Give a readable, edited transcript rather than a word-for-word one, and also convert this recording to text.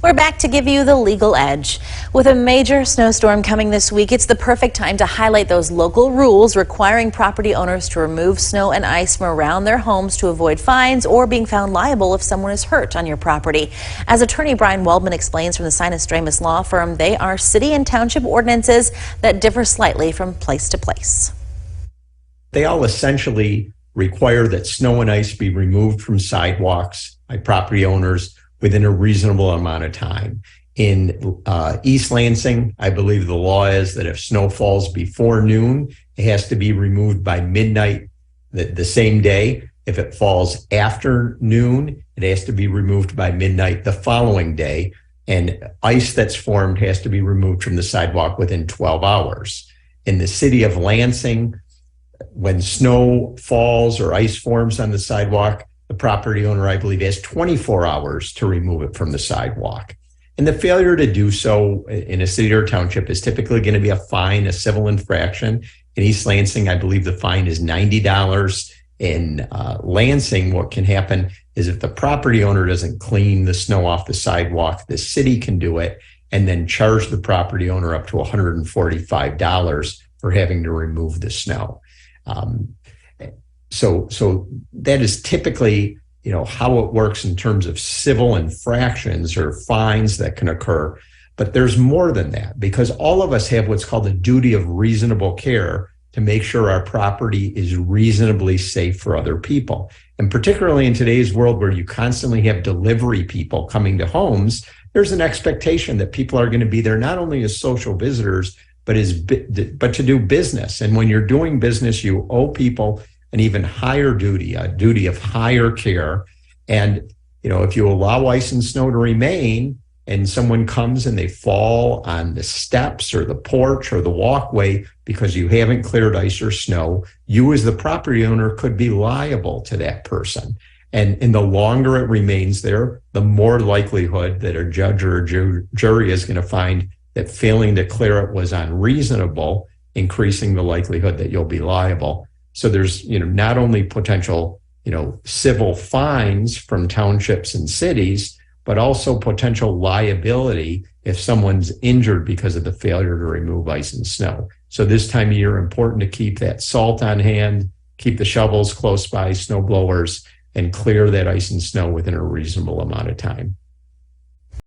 We're back to give you the legal edge. With a major snowstorm coming this week, it's the perfect time to highlight those local rules requiring property owners to remove snow and ice from around their homes to avoid fines or being found liable if someone is hurt on your property. As attorney Bryan Waldman explains from the Sinus Dramus law firm, they are city and township ordinances that differ slightly from place to place. They all essentially require that snow and ice be removed from sidewalks by property owners within a reasonable amount of time. In East Lansing, I believe the law is that if snow falls before noon, it has to be removed by midnight the same day. If it falls after noon, it has to be removed by midnight the following day. And ice that's formed has to be removed from the sidewalk within 12 hours. In the city of Lansing, when snow falls or ice forms on the sidewalk, the property owner, I believe, has 24 hours to remove it from the sidewalk. And the failure to do so in a city or township is typically going to be a fine, a civil infraction. In East Lansing, I believe the fine is $90. In Lansing, what can happen is if the property owner doesn't clean the snow off the sidewalk, the city can do it and then charge the property owner up to $145 for having to remove the snow. So that is typically, how it works in terms of civil infractions or fines that can occur. But there's more than that, because all of us have what's called a duty of reasonable care to make sure our property is reasonably safe for other people. And particularly in today's world where you constantly have delivery people coming to homes, there's an expectation that people are going to be there not only as social visitors, but to do business. And when you're doing business, you owe people an even higher duty, a duty of higher care. And, if you allow ice and snow to remain and someone comes and they fall on the steps or the porch or the walkway because you haven't cleared ice or snow, you as the property owner could be liable to that person. And the longer it remains there, the more likelihood that a judge or a jury is going to find that failing to clear it was unreasonable, increasing the likelihood that you'll be liable. So there's, not only potential, civil fines from townships and cities, but also potential liability if someone's injured because of the failure to remove ice and snow. So this time of year, important to keep that salt on hand, keep the shovels close by, snow blowers, and clear that ice and snow within a reasonable amount of time.